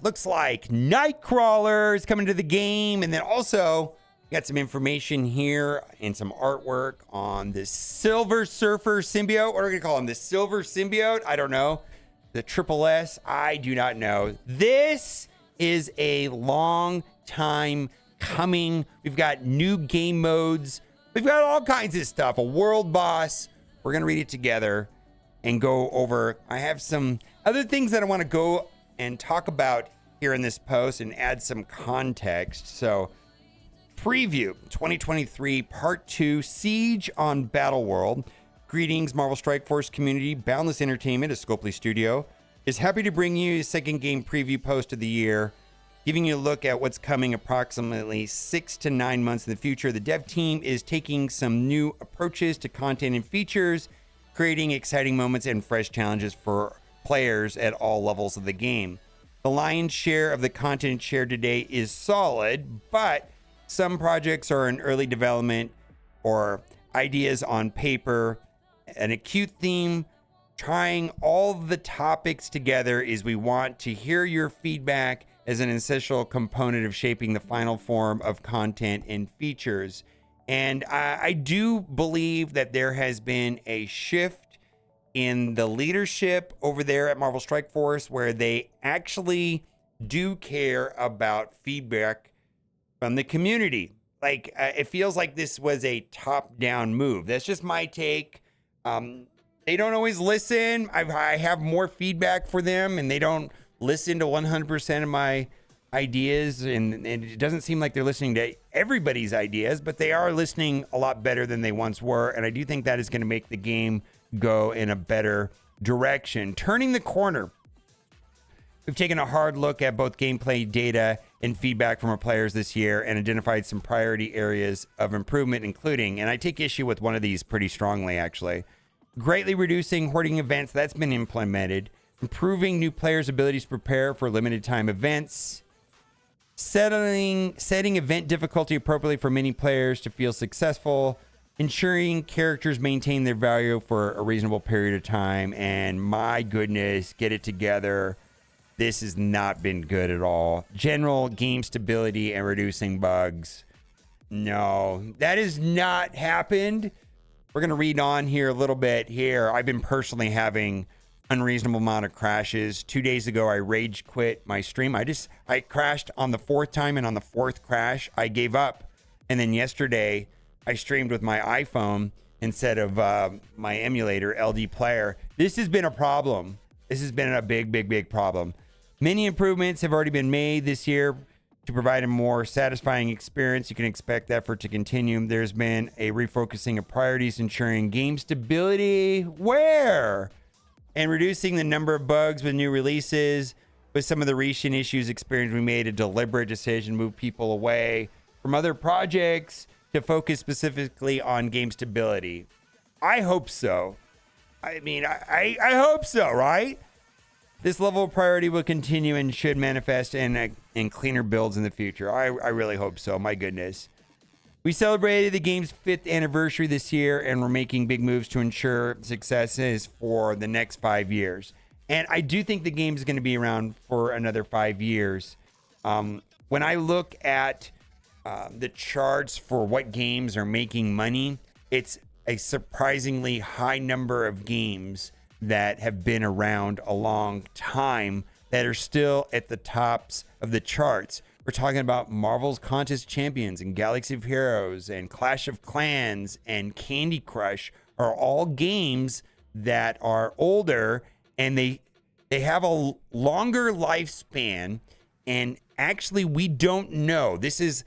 looks like Nightcrawler is coming to the game. And then also, got some information here and some artwork on the Silver Surfer symbiote. What are we going to call him? The Silver Symbiote? I don't know. The Triple S? I do not know. This is a long time coming. We've got new game modes. We've got all kinds of stuff. A world boss. We're going to read it together and go over. I have some other things that I want to go and talk about here in this post and add some context. So, preview 2023 Part 2 Siege on Battle World. Greetings, Marvel Strike Force community. Boundless Entertainment, a Scopely studio, is happy to bring you a second game preview post of the year, giving you a look at what's coming approximately 6 to 9 months in the future. The dev team is taking some new approaches to content and features, creating exciting moments and fresh challenges for players at all levels of the game. The lion's share of the content shared today is solid, but some projects are in early development or ideas on paper. An acute theme, trying all the topics together, is we want to hear your feedback as an essential component of shaping the final form of content and features. And I do believe that there has been a shift in the leadership over there at Marvel Strike Force, where they actually do care about feedback from the community. Like, it feels like this was a top-down move. That's just my take. They don't always listen. I have more feedback for them, and they don't listen to 100% of my ideas. And it doesn't seem like they're listening to everybody's ideas, but they are listening a lot better than they once were. And I do think that is going to make the game go in a better direction. Turning the corner. We've taken a hard look at both gameplay data and feedback from our players this year and identified some priority areas of improvement, including, and I take issue with one of these pretty strongly actually, greatly reducing hoarding events. That's been implemented. Improving new players' abilities to prepare for limited time events. Setting event difficulty appropriately for many players to feel successful. Ensuring characters maintain their value for a reasonable period of time. And my goodness, get it together. This has not been good at all. General game stability and reducing bugs. No, that has not happened. We're going to read on here a little bit here. I've been personally having unreasonable amount of crashes. 2 days ago, I rage quit my stream. I crashed on the fourth time, and on the fourth crash, I gave up. And then yesterday, I streamed with my iPhone instead of my emulator, LD Player. This has been a problem. This has been a big problem. Many improvements have already been made this year to provide a more satisfying experience. You can expect that for it to continue. There's been a refocusing of priorities, ensuring game stability where and reducing the number of bugs with new releases. With some of the recent issues experienced, we made a deliberate decision to move people away from other projects to focus specifically on game stability. I hope so. I mean, I hope so, right? This level of priority will continue and should manifest in cleaner builds in the future. I really hope so. My goodness. We celebrated the game's 5th anniversary this year, and we're making big moves to ensure successes for the next 5 years. And I do think the game is going to be around for another 5 years. When I look at the charts for what games are making money, it's a surprisingly high number of games that have been around a long time that are still at the tops of the charts. We're talking about Marvel's Contest Champions and Galaxy of Heroes and Clash of Clans and Candy Crush are all games that are older, and they have a longer lifespan. And actually, we don't know. This is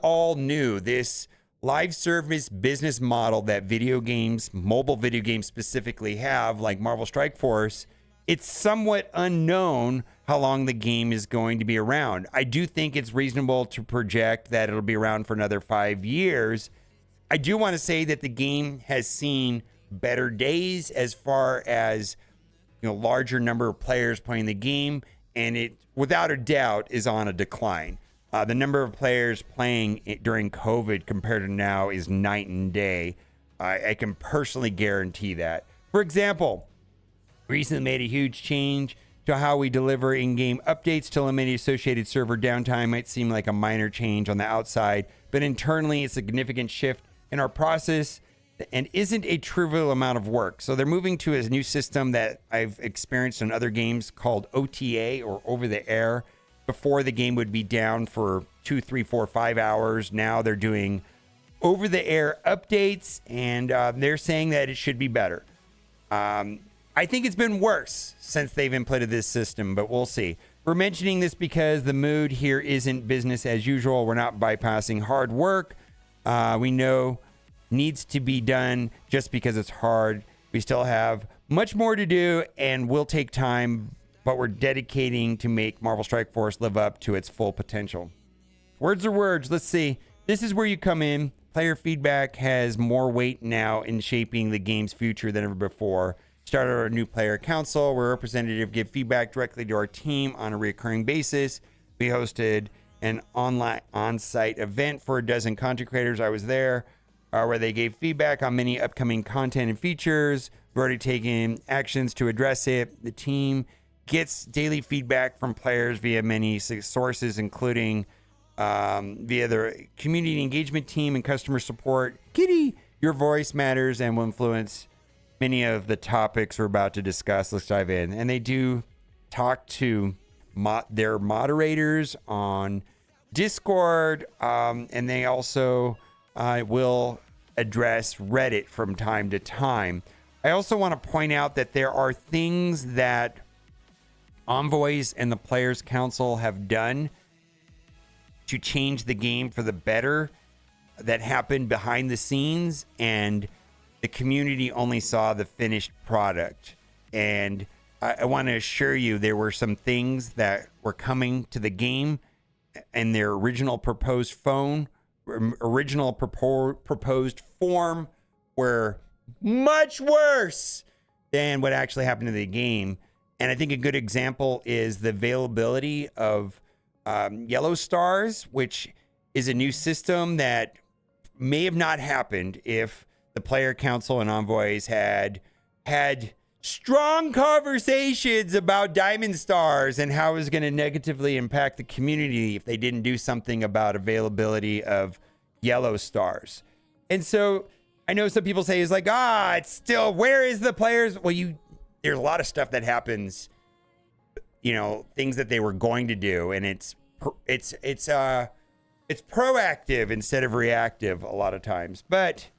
all new. This live service business model that video games, mobile video games specifically have, like Marvel Strike Force, it's somewhat unknown how long the game is going to be around. I do think it's reasonable to project that it'll be around for another 5 years. I do want to say that the game has seen better days as far as, larger number of players playing the game, and it, without a doubt, is on a decline. The number of players playing it during COVID compared to now is night and day. I can personally guarantee that. For example, recently made a huge change to how we deliver in-game updates to eliminate associated server downtime. Might seem like a minor change on the outside, but internally it's a significant shift in our process and isn't a trivial amount of work. So they're moving to a new system that I've experienced in other games called OTA, or over the air. Before, the game would be down for 2, 3, 4, 5 hours. Now they're doing over the air updates, and they're saying that it should be better. I think it's been worse since they've implemented this system, but we'll see. We're mentioning this because the mood here isn't business as usual. We're not bypassing hard work. We know needs to be done just because it's hard. We still have much more to do and will take time, but we're dedicating to make Marvel Strike Force live up to its full potential. Words are words. Let's see. This is where you come in. Player feedback has more weight now in shaping the game's future than ever before. Started our new player council where representatives give feedback directly to our team on a recurring basis. We hosted an online on-site event for a dozen content creators. I was there, where they gave feedback on many upcoming content and features. We've already taken actions to address it. The team gets daily feedback from players via many sources, including via their community engagement team and customer support. Kitty, your voice matters and will influence many of the topics we're about to discuss. Let's dive in. And they do talk to their moderators on Discord, and they also will address Reddit from time to time. I also want to point out that there are things that Envoys and the Players Council have done to change the game for the better that happened behind the scenes, and the community only saw the finished product. And I want to assure you there were some things that were coming to the game in their original proposed proposed form were much worse than what actually happened in the game. And I think a good example is the availability of yellow stars, which is a new system that may have not happened if the player council and Envoys had strong conversations about diamond stars and how it was going to negatively impact the community if they didn't do something about availability of yellow stars. And so I know some people say it's like, it's still, where is the players? Well, there's a lot of stuff that happens, things that they were going to do, and it's proactive instead of reactive a lot of times, but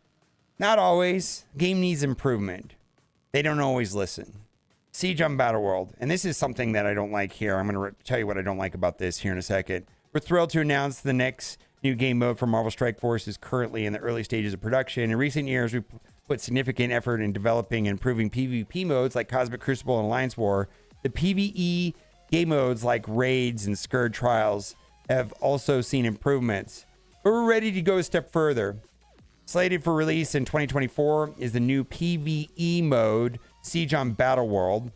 not always. Game needs improvement. They don't always listen. Siege on Battle World. And this is something that I don't like here. I'm going to tell you what I don't like about this here in a second. We're thrilled to announce the next new game mode for Marvel Strike Force is currently in the early stages of production. In recent years, we put significant effort in developing and improving PvP modes like Cosmic Crucible and Alliance War. The PvE game modes like Raids and Scourge Trials have also seen improvements. But we're ready to go a step further. Slated for release in 2024 is the new PvE mode, Siege on Battle World.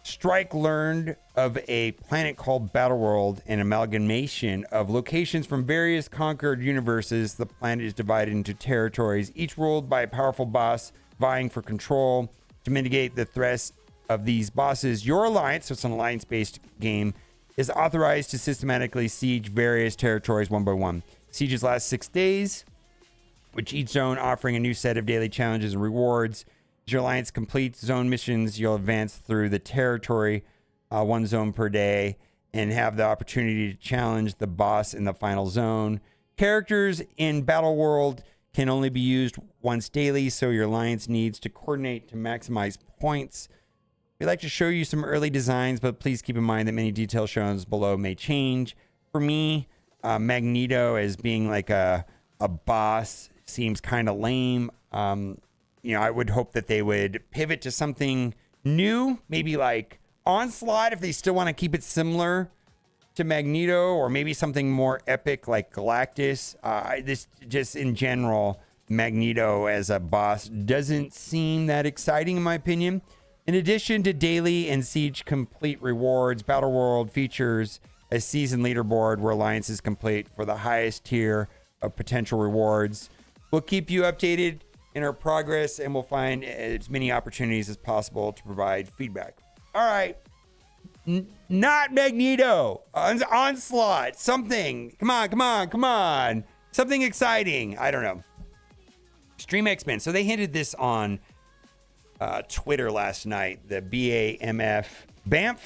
Strike learned of a planet called Battle World, an amalgamation of locations from various conquered universes. The planet is divided into territories, each ruled by a powerful boss vying for control. To mitigate the threats of these bosses, your alliance, so it's an alliance-based game, is authorized to systematically siege various territories one by one. Sieges last 6 days, with each zone offering a new set of daily challenges and rewards. As your alliance completes zone missions, you'll advance through the territory, one zone per day, and have the opportunity to challenge the boss in the final zone. Characters in Battle World can only be used once daily, so your alliance needs to coordinate to maximize points. We'd like to show you some early designs, but please keep in mind that many details shown below may change. For me, Magneto as being like a boss seems kind of lame. I would hope that they would pivot to something new, maybe like Onslaught if they still want to keep it similar to Magneto, or maybe something more epic like Galactus. This just in general, Magneto as a boss doesn't seem that exciting in my opinion. In addition to daily and siege complete rewards, Battle World features a season leaderboard where alliances complete for the highest tier of potential rewards. We'll keep you updated in our progress, and we'll find as many opportunities as possible to provide feedback. All right. Not Magneto. Onslaught. Something. Come on, come on, come on. Something exciting. I don't know. Extreme X-Men. So they hinted this on Twitter last night. The BAMF. BAMF?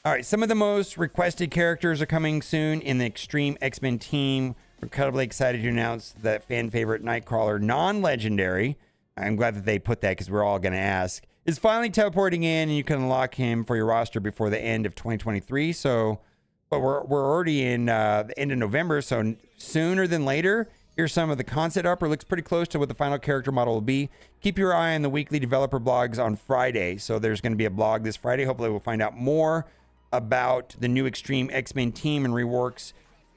All right. Some of the most requested characters are coming soon in the Extreme X-Men team. We're incredibly excited to announce that fan favorite Nightcrawler, non-legendary. I'm glad that they put that because we're all going to ask. Is finally teleporting in, and you can unlock him for your roster before the end of 2023. So, but we're already in the end of November, so sooner than later. Here's some of the concept art. It looks pretty close to what the final character model will be. Keep your eye on the weekly developer blogs on Friday. So there's going to be a blog this Friday. Hopefully we'll find out more about the new Extreme X-Men team and reworks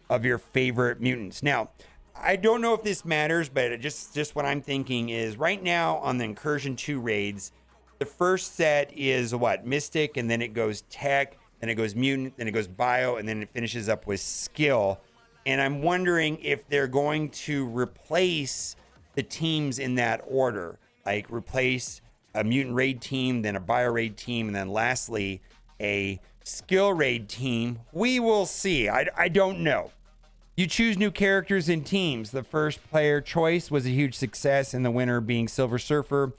of your favorite mutants. Now, I don't know if this matters, but just what I'm thinking is right now on the Incursion 2 raids, the first set is what? Mystic, and then it goes Tech, then it goes Mutant, then it goes Bio, and then it finishes up with Skill. And I'm wondering if they're going to replace the teams in that order, like replace a Mutant raid team, then a Bio raid team, and then lastly, a Skill raid team. We will see. I don't know. You choose new characters and teams. The first player choice was a huge success, and the winner being Silver Surfer,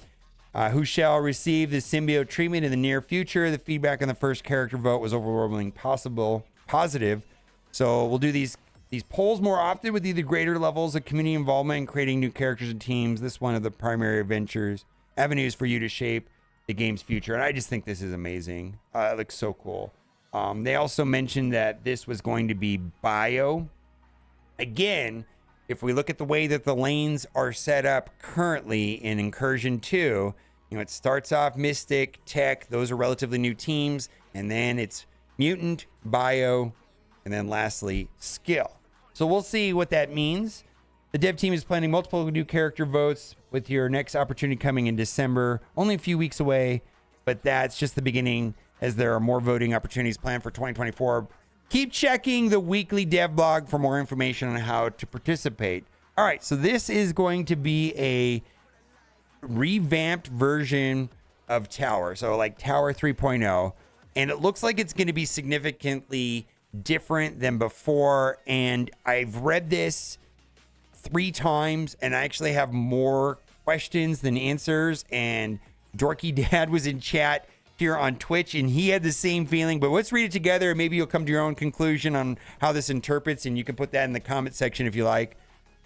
who shall receive the symbiote treatment in the near future. The feedback on the first character vote was overwhelmingly positive. So we'll do these polls more often with either greater levels of community involvement in creating new characters and teams. This is one of the primary avenues for you to shape the game's future. And I just think this is amazing. It looks so cool. They also mentioned that this was going to be Bio. Again, if we look at the way that the lanes are set up currently in Incursion 2, it starts off Mystic, Tech, those are relatively new teams, and then it's Mutant, Bio, and then lastly, Skill. So we'll see what that means. The dev team is planning multiple new character votes with your next opportunity coming in December, only a few weeks away, but that's just the beginning as there are more voting opportunities planned for 2024. Keep checking the weekly dev blog for more information on how to participate. All right, so this is going to be a revamped version of Tower. So like Tower 3.0. And it looks like it's going to be significantly different than before. And I've read this 3 times, and I actually have more questions than answers. And Dorky Dad was in chat here on Twitch, and he had the same feeling. But let's read it together, and maybe you'll come to your own conclusion on how this interprets, and you can put that in the comment section if you like.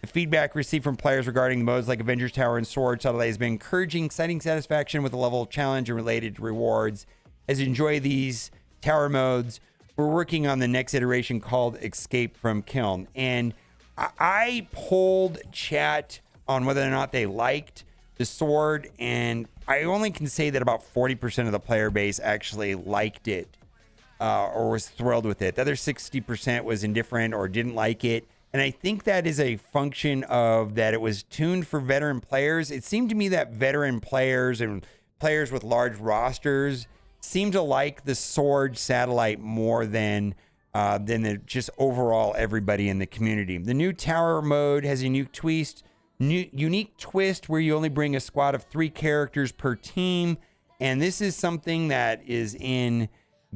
The feedback received from players regarding modes like Avengers Tower and Sword Satellite has been encouraging, exciting satisfaction with the level of challenge and related rewards. As you enjoy these tower modes, we're working on the next iteration called Escape from Kiln. And I polled chat on whether or not they liked the Sword, and I only can say that about 40% of the player base actually liked it or was thrilled with it. The other 60% was indifferent or didn't like it. And I think that is a function of that it was tuned for veteran players. It seemed to me that veteran players and players with large rosters seem to like the Sword Satellite more than just overall everybody in the community. The new tower mode has a unique twist where you only bring a squad of 3 characters per team, and this is something that is in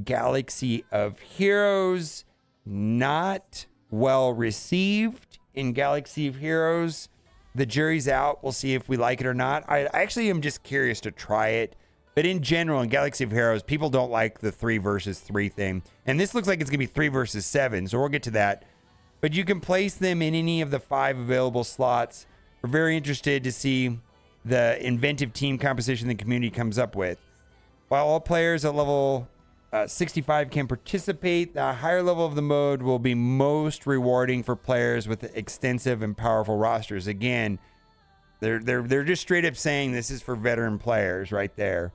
Galaxy of Heroes, not well received in Galaxy of Heroes. The jury's out. We'll see if we like it or not. I actually am just curious to try it, but in general in Galaxy of Heroes, people don't like the 3 versus 3 thing, and this looks like it's gonna be 3 versus 7, so we'll get to that. But you can place them in any of the 5 available slots. We're very interested to see the inventive team composition the community comes up with. While all players at level 65 can participate, the higher level of the mode will be most rewarding for players with extensive and powerful rosters. Again, they're just straight up saying this is for veteran players right there.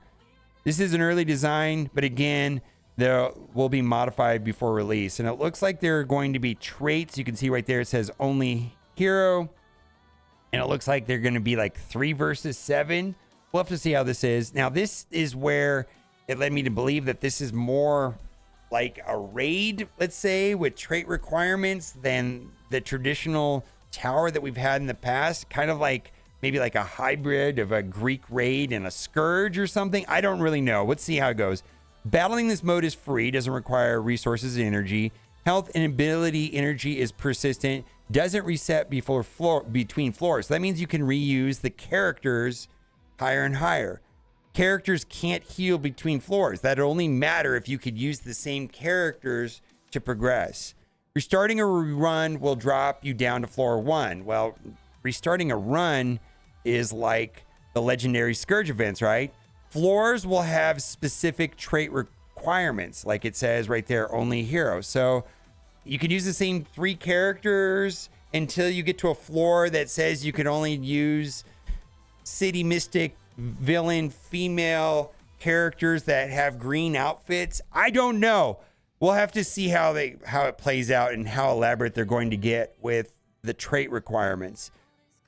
This is an early design, but again, they will be modified before release. And it looks like there are going to be traits. You can see right there it says only hero. And it looks like they're going to be like 3 versus 7. We'll have to see how this is. Now, this is where it led me to believe that this is more like a raid, let's say, with trait requirements than the traditional tower that we've had in the past. Kind of like maybe like a hybrid of a Greek raid and a Scourge or something. I don't really know. Let's see how it goes. Battling this mode is free, doesn't require resources and energy. Health and ability energy is persistent, doesn't reset between floors. So that means you can reuse the characters higher and higher. Characters can't heal between floors. That'd only matter if you could use the same characters to progress. Restarting a run will drop you down to floor 1. Well, restarting a run is like the legendary Scourge events, right? Floors will have specific trait requirements, like it says right there, only hero. So you can use the same 3 characters until you get to a floor that says you can only use city mystic, villain, female characters that have green outfits. I don't know. We'll have to see how it plays out and how elaborate they're going to get with the trait requirements.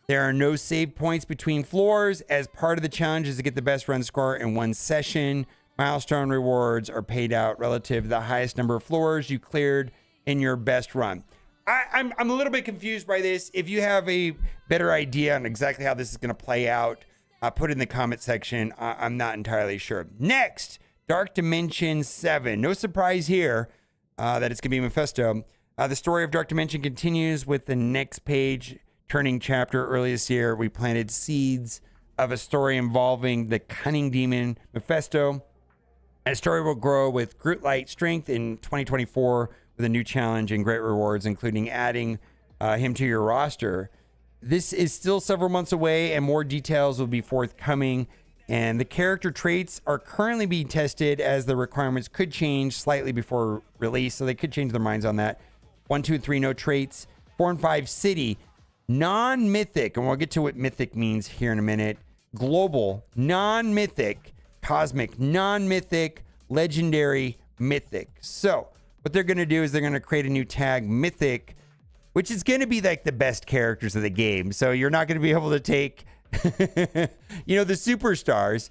There are no save points between floors, as part of the challenge is to get the best run score in one session. Milestone rewards are paid out relative to the highest number of floors you cleared in your best run. I'm a little bit confused by this. If you have a better idea on exactly how this is going to play out, put it in the comment section. I'm not entirely sure. Next, Dark Dimension 7. No surprise here that it's going to be Mephisto. The story of Dark Dimension continues with the next page turning chapter. Early this year, we planted seeds of a story involving the cunning demon Mephisto. And the story will grow with Groot-like strength in 2024 with a new challenge and great rewards, including adding him to your roster. This is still several months away, and more details will be forthcoming. And the character traits are currently being tested, as the requirements could change slightly before release, so they could change their minds on that. 1, 2, and 3, no traits. 4 and 5, city. Non-mythic, and we'll get to what mythic means here in a minute. Global, non-mythic, cosmic, non-mythic, legendary, mythic. So what they're going to do is they're going to create a new tag, mythic, which is going to be like the best characters of the game. So you're not going to be able to take, the superstars.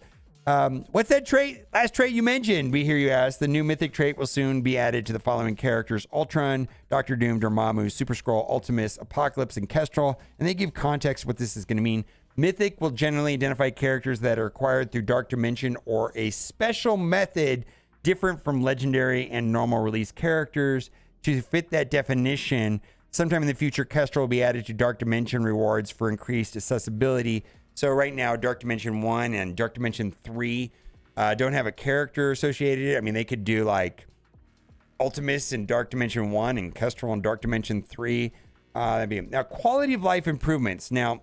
What's that trait? Last trait you mentioned, we hear you ask. The new mythic trait will soon be added to the following characters: Ultron, Doctor Doom, Dormammu, Super Skrull, Ultimus, Apocalypse, and Kestrel. And they give context what this is going to mean. Mythic will generally identify characters that are acquired through Dark Dimension or a special method different from legendary and normal release characters. To fit that definition, sometime in the future, Kestrel will be added to Dark Dimension rewards for increased accessibility. So right now, Dark Dimension 1 and Dark Dimension 3 don't have a character associated. I mean, they could do like Ultimus in Dark Dimension 1 and Kestrel in Dark Dimension 3. Now, quality of life improvements. Now,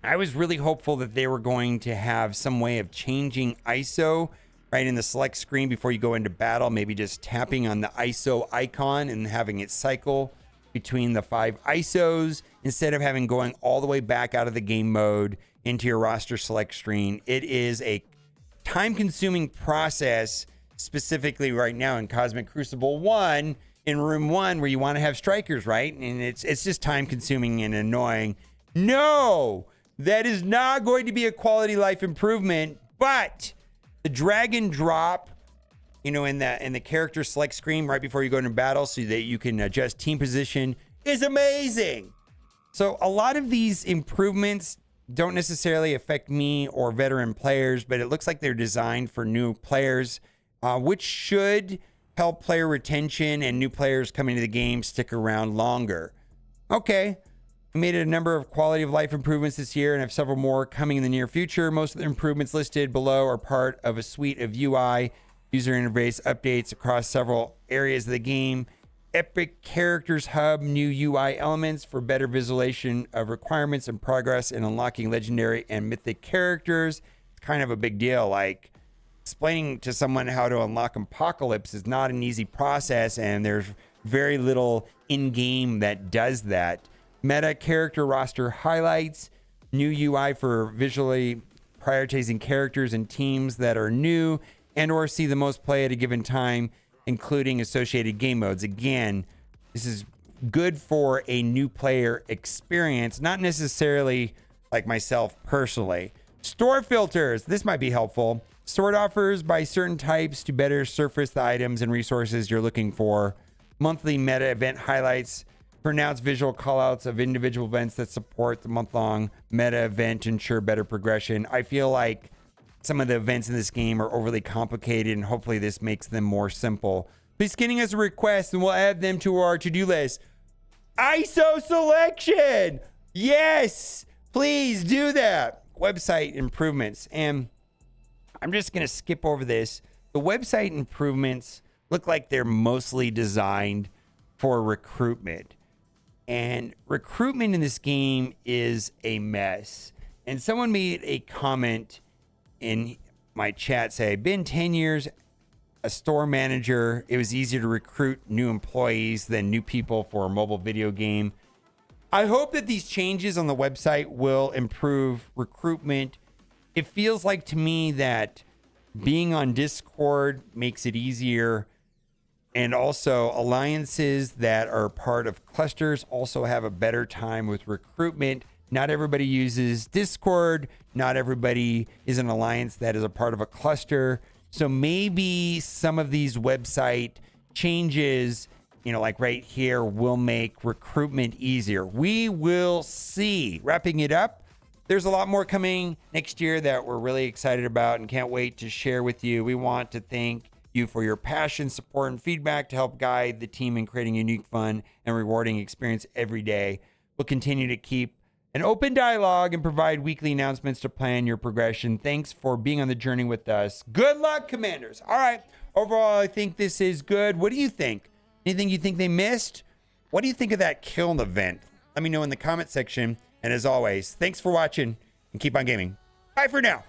I was really hopeful that they were going to have some way of changing ISO right in the select screen before you go into battle. Maybe just tapping on the ISO icon and having it cycle between the 5 ISOs instead of having going all the way back out of the game mode into your roster select screen. It is a time-consuming process, specifically right now in Cosmic Crucible 1, in Room 1, where you want to have strikers, right? And it's just time-consuming and annoying. No! That is not going to be a quality life improvement, but the drag and drop, in the character select screen right before you go into battle so that you can adjust team position is amazing. So a lot of these improvements don't necessarily affect me or veteran players, but it looks like they're designed for new players, which should help player retention and new players coming to the game stick around longer. Okay. We made a number of quality of life improvements this year and have several more coming in the near future. Most of the improvements listed below are part of a suite of UI user interface updates across several areas of the game. Epic Characters Hub, new UI elements for better visualization of requirements and progress in unlocking legendary and mythic characters. It's kind of a big deal. Like, explaining to someone how to unlock Apocalypse is not an easy process, and there's very little in-game that does that. Meta character roster highlights, new UI for visually prioritizing characters and teams that are new and or see the most play at a given time, including associated game modes. Again, this is good for a new player experience, not necessarily like myself personally. Store filters, this might be helpful. Sort offers by certain types to better surface the items and resources you're looking for. Monthly meta event highlights, pronounced visual callouts of individual events that support the month-long meta event to ensure better progression. I feel like some of the events in this game are overly complicated, and hopefully this makes them more simple. Please sending us a request and we'll add them to our to-do list. ISO selection. Yes, please do that. Website improvements. And I'm just going to skip over this. The website improvements look like they're mostly designed for recruitment. And recruitment in this game is a mess. And someone made a comment in my chat say, been 10 years a store manager. It was easier to recruit new employees than new people for a mobile video game. I hope that these changes on the website will improve recruitment. It feels like to me that being on Discord makes it easier. And also alliances that are part of clusters also have a better time with recruitment. Not everybody uses Discord. Not everybody is an alliance that is a part of a cluster. So maybe some of these website changes, like right here, will make recruitment easier. We will see. Wrapping it up, there's a lot more coming next year that we're really excited about and can't wait to share with you. We want to thank you for your passion, support, and feedback to help guide the team in creating a unique, fun, and rewarding experience every day. We'll continue to keep an open dialogue and provide weekly announcements to plan your progression. Thanks for being on the journey with us. Good luck, Commanders. All right. Overall, I think this is good. What do you think? Anything you think they missed? What do you think of that Kiln event? Let me know in the comment section. And as always, thanks for watching and keep on gaming. Bye for now.